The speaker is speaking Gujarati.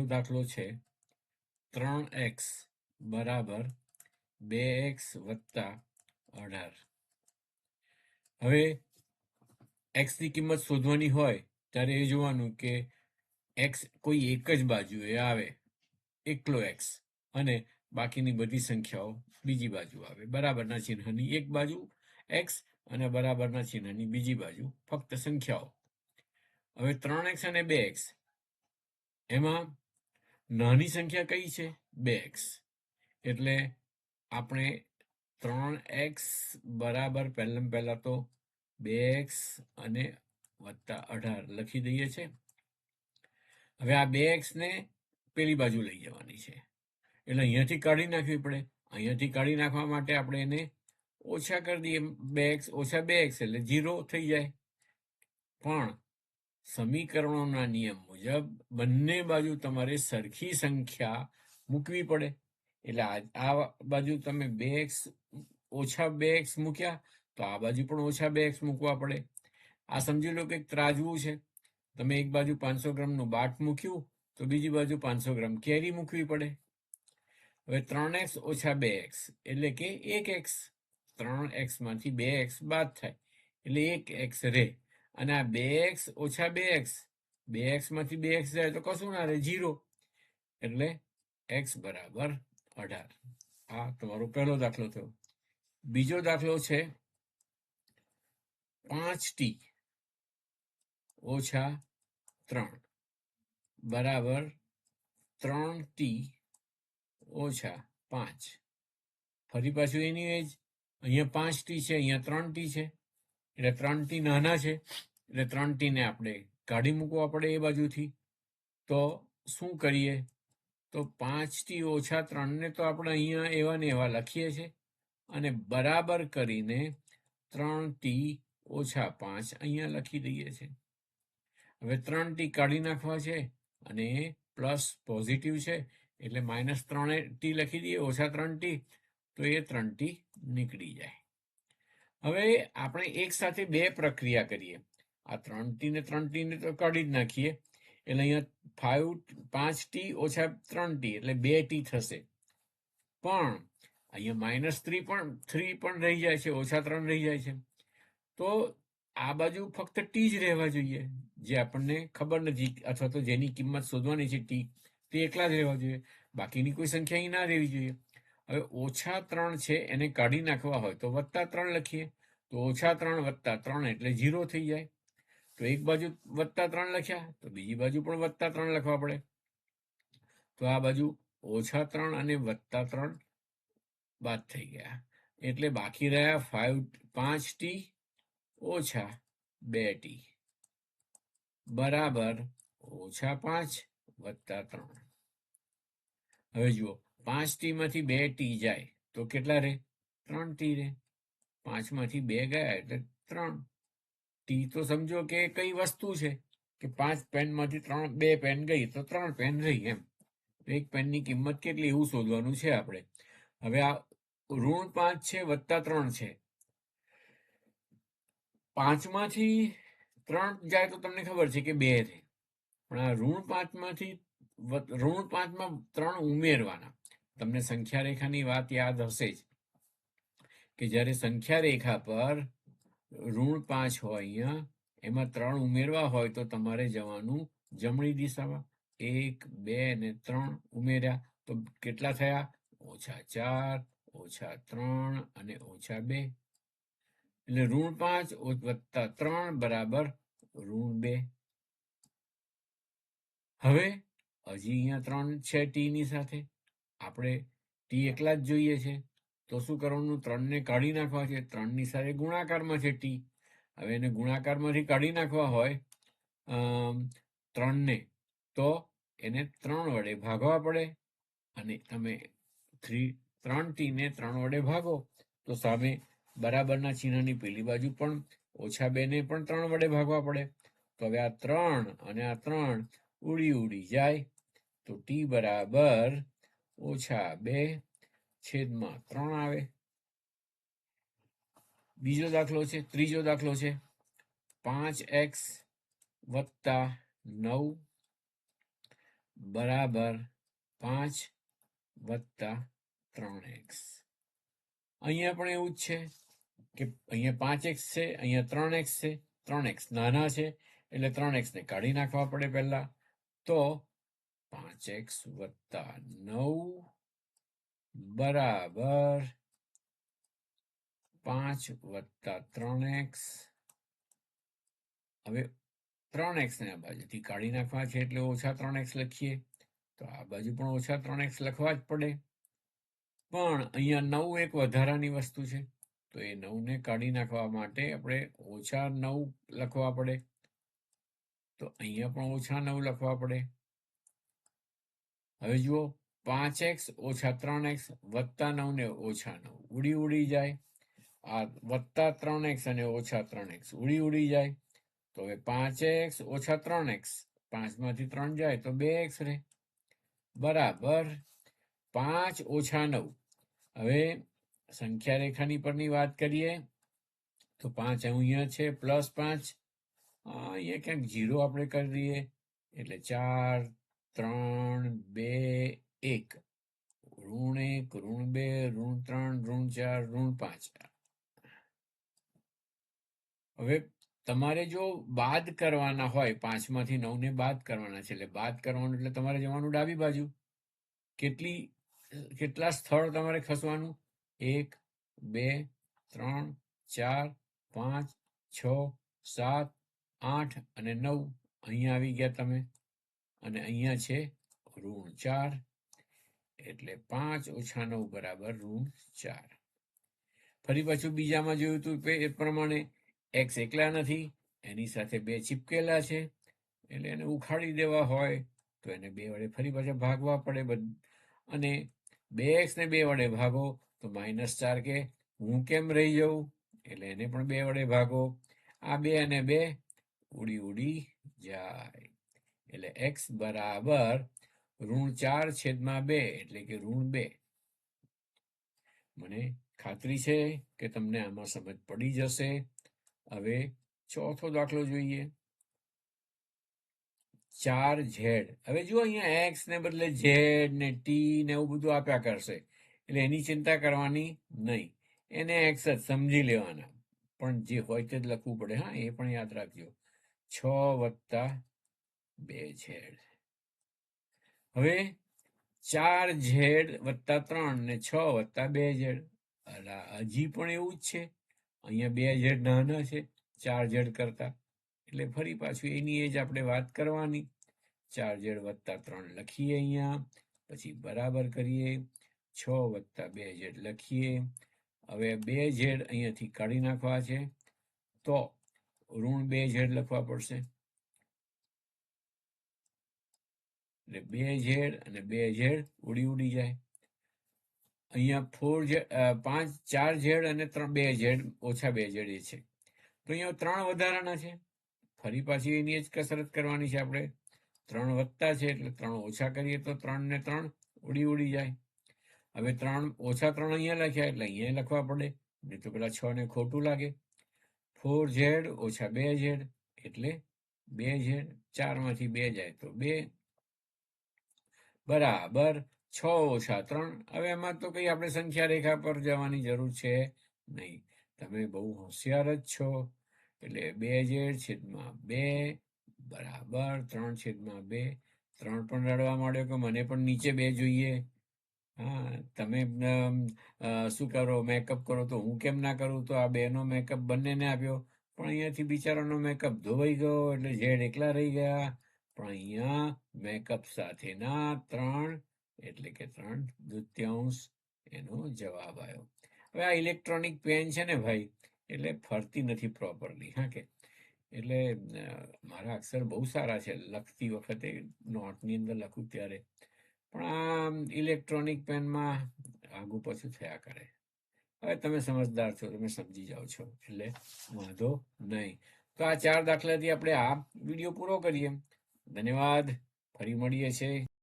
દાખલો છે 3x બરાબર 2x વત્તા 18. હવે x ની કિંમત શોધવાની હોય ત્યારે એ જોવાનું કે x કોઈ એક જ બાજુએ આવે, એકલો x, અને બાકીની બધી સંખ્યાઓ બીજી બાજુ આવે. બરાબરના ચિહ્નની એક બાજુ x અને બરાબરના ચિહ્નની બીજી બાજુ ફક્ત સંખ્યાઓ. હવે 3x અને 2x એમાં નાની સંખ્યા કઈ છે? 2x. એટલે આપણે 3x બરાબર પહેલા તો 2x અને વત્તા 18 લખી દઈએ છે. હવે આ 2x ને પેલી બાજુ લઈ જવાની છે, એટલે અહીંયાથી કાઢી નાખવી પડે. અહીંયાથી કાઢી નાખવા માટે આપણે એને ઓછા કરી દઈએ. 2x ઓછા 2x એટલે 0 થઈ જાય. પણ સમીકરણોના નિયમ મુજબ બંને બાજુ તમારે સરખી સંખ્યા મૂકવી પડે. એટલે આ બાજુ તમે 2x ઓછા 2x મૂક્યા તો આ બાજુ પણ ઓછા 2x મૂકવા પડે. આ સમજી લો કે ત્રાજવું છે. તમે એક બાજુ 500 ગ્રામનું બાટ મૂક્યું તો બીજી બાજુ 500 ગ્રામ કેરી મૂકવી પડે. હવે 3x ઓછા 2x એટલે કે 1x. 3x માંથી 2x બાદ થાય એટલે 1x રહે. અને આ 2x ઓછા 2x, 2x માંથી 2x જાય તો કશું ના રહે, 0. એટલે x બરાબર 18. આ તમારો પહેલો દાખલો થયો. બીજો દાખલો છે 5t ઓછા 3 બરાબર 3t ઓછા 5. ફરી પાછું એની જ અહીંયા 5t છે, અહીંયા 3t છે, એટલે 3t નાના છે, એટલે 3t ને આપણે કાઢી મૂકવા પડે એ બાજુથી. તો શું કરીએ? તો 5t ઓછા 3 ને તો આપણે અહીંયા એવા ને એવા લખીએ છીએ, અને બરાબર કરીને 3t ઓછા 5 અહીંયા લખી દઈએ છીએ. હવે 3t કાઢી નાખવા છે અને પ્લસ પોઝિટિવ છે એટલે -3t લખી દઈએ, ઓછા 3t, તો એ 3t નીકળી જાય. હવે આપણે એક સાથે બે પ્રક્રિયા કરીએ. આ 3t ને 3t ને તો કાઢી જ નાખીએ, એટલે અહીંયા 5t ઓછા 3t એટલે 2t થશે. પણ અહીંયા -3 પણ રહી જાય છે, ઓછા 3 રહી જાય છે. તો આ બાજુ ફક્ત t જ રહેવા જોઈએ, જે આપણને ખબર નથી, અથવા તો જેની કિંમત શોધવાની છે t, તે એકલા જ રહેવા જોઈએ. બાકીની કોઈ સંખ્યા અહીં ના રહેવી જોઈએ. હવે ઓછા 3 છે એને કાઢી નાખવા હોય તો +3 લખીએ, તો ઓછા 3 વત્તા 3 એટલે 0 થઈ જાય. તો એક બાજુ +3 લખ્યા તો બીજી બાજુ પણ +3 લખવા પડે. તો આ બાજુ ઓછા 3 અને +3 બાદ થઈ ગયા, એટલે બાકી રહ્યા 5t ઓછા 2t બરાબર ઓછા 5 વત્તા 3. હવે જુઓ, 5t માંથી 2t જાય તો કેટલા રહે? 3t રહે. 5 માંથી 2 ગયા એટલે 3. t તો સમજો કે કઈ વસ્તુ છે કે 5 પેનમાંથી 2 પેન ગઈ તો 3 પેન રહી, એમ. એક પેનની કિંમત કેટલી એવું શોધવાનું છે આપણે. હવે આ -5 છે વત્તા 3 છે. 5 માંથી 3 જાય તો તમને ખબર છે કે 2 રહે. પણ આ -5માં 3 ઉમેરવાના. તમને સંખ્યા રેખાની વાત યાદ હશે જ કે જ્યારે સંખ્યા રેખા પર -5 હોય અહીંયા, એમાં 3 ઉમેરવા હોય તો તમારે જવાનું જમણી દિશામાં. 1, 2 ને 3 ઉમેર્યા તો કેટલા થયા? -4, -3 અને -2. એટલે -5 વત્તા 3 બરાબર -2. હવે હજી અહીંયા 3 છે t ની સાથે, આપણે t એકલા જ જોઈએ છે, તો શું કરવાનું? 3 ને કાઢી નાખવા છે. 3 ની સાથે ગુણાકારમાં છે t. હવે એને ગુણાકારમાંથી કાઢી નાખવા હોય 3 ને, તો એને 3 વડે ભાગવા પડે. અને તમે 3t ને 3 વડે ભાગો તો સામે બરાબરના ચિહ્નની પેલી બાજુ પણ -2 ને પણ 3 વડે ભાગવા પડે. તો હવે આ 3 અને આ 3 ઉડી જાય, તો t બરાબર -2/3 આવે. બીજો દાખલો છે, ત્રીજો દાખલો છે 5x વત્તા 9 બરાબર 5 વત્તા 3x. અહીંયા પણ એવું જ છે કે અહીંયા 5x છે, અહીંયા 3x છે. 3x નાના છે એટલે 3x ને કાઢી નાખવા પડે પહેલા. તો 5x વત્તા 9 બરાબર 5 વત્તા 3x. હવે 3x ને આ બાજુથી કાઢી નાખવા છે એટલે ઓછા 3x લખીએ. તો આ બાજુ પણ ઓછા 3x લખવા જ પડે. પણ અહીંયા 9 એક વધારાની વસ્તુ છે, તો એ 9 ને કાઢી નાખવા માટે આપણે ઓછા 9 લખવા પડે. તો અહીંયા પણ ઓછા 9 લખવા પડે. હવે જુઓ 5x ઓછા 3x વત્તા 9 ને ઓછા 9 ઉડી જાય. આ વત્તા 3x અને ઓછા 3x ઉડી જાય. તો હવે 5x ઓછા 3x, 5 માંથી 3 જાય તો 2x રહે બરાબર 5 ઓછા 9. હવે સંખ્યા રેખાની પરની વાત કરીએ તો 5 અહીંયા છે, પ્લસ 5 અહીંયા ક્યાંક 0 આપણે કરી દઈએ એટલે 4 3 2 1 ઋણ 1 ઋણ 2 ઋણ 3 ઋણ 4 ઋણ 5. હવે તમારે જો બાદ કરવાના હોય 5 માંથી 9 ને બાદ કરવાના છે, એટલે બાદ કરવાનું એટલે તમારે જવાનું ડાબી બાજુ. કેટલા સ્થળ તમારે ખસવાનું? 1 2 3 4 5 6 7 8 અને 9. અહીંયા આવી ગયા તમે અને અહીંયા છે ઋણ 4 એટલે 5 ઓછા 9 બરાબર ઋણ 4. ફરી પાછું બીજામાં જોયું હતું એ પ્રમાણે x એકલા નથી, એની સાથે 2 ચીપકેલા છે, એટલે એને ઉખાડી દેવા હોય તો એને 2 વડે ફરી પાછા ભાગવા પડે. અને 2x ને 2 વડે ભાગો તો -4 કે હું કેમ રહી જાઉં, એટલે એને પણ 2 વડે ભાગો. આ 2 અને 2 ઉડી જાય એટલે x બરાબર ઋણ 4/2 એટલે કે ઋણ 2. મને ખાતરી છે કે તમને આમાં સમજ પડી જશે. હવે ચોથો દાખલો જોઈએ. 4z. હવે જુઓ અહીંયા x ને બદલે z ને t ને એવું બધું આપ્યા કરશે, એટલે એની ચિંતા કરવાની નહીં, એને x જ સમજી લેવાના. પણ જે હોય તે જ લખવું પડે. હા, એ પણ યાદ રાખજો. 6 વત્તા 2z. હવે 4z વત્તા 3 ને 6 વત્તા 2z. હજી પણ એવું જ છે. અહીંયા 2z નાના છે 4z કરતા, એટલે ફરી પાછું એની જ આપણે વાત કરવાની. 4z વત્તા 3 લખીએ અહીંયા, પછી બરાબર કરીએ. 6 વત્તા 2z લખીએ. હવે 2z અહીંયાથી કાઢી નાખવા છે તો ઋણ 2z લખવા પડશે. એટલે 2z અને 2z ઉડી જાય. અહીંયા 4z અને 2z ઓછા 2z એ છે, તો અહીંયા 3 વધારાના છે. ફરી પાછી એની જ કસરત કરવાની છે આપણે. 3 વત્તા છે એટલે 3 ઓછા કરીએ તો 3 ને 3 ઉડી જાય. હવે 3 ઓછા 3 અહીંયા લખ્યા એટલે અહીંયા લખવા પડે, નહીં તો પેલા 6 ને ખોટું લાગે. 4z ઓછા 2z એટલે 2z. 4 માંથી 2 જાય તો 2 બરાબર 6 ઓછા 3. હવે એમાં તો કઈ આપણે સંખ્યા રેખા પર જવાની જરૂર છે નહીં, તમે બહુ હોશિયાર જ છો. એટલે 2z/2 બરાબર 3/2. 3 પણ રડવા માંડ્યો કે મને પણ નીચે 2 જોઈએ. હા, તમે શું કરો, મેકઅપ કરો, તો હું કેમ ના કરું? તો આ 2 નો મેકઅપ બંનેને આપ્યો, પણ અહીંયાથી બિચારાનો મેકઅપ ધોવાઈ ગયો એટલે ઝેડ એકલા રહી ગયા. પણ અહીંયા મેકઅપ સાથેના 3 એટલે કે 3/2 એનો જવાબ આવ્યો. હવે આ ઇલેક્ટ્રોનિક પેન છે ને ભાઈ, એટલે ફરતી નથી પ્રોપરલી. હા કે એટલે મારા અક્ષર બહુ સારા છે લખતી વખતે, નોટની અંદર લખું ત્યારે, પણ આ ઇલેક્ટ્રોનિક પેનમાં આગું પાછું થયા કરે. હવે તમે સમજદાર છો, તમે સમજી જાઓ છો એટલે વાંધો નહીં. તો આ 4 દાખલાથી આપણે આ વિડીયો પૂરો કરીએ. ધન્યવાદ. ફરી મળીએ છીએ.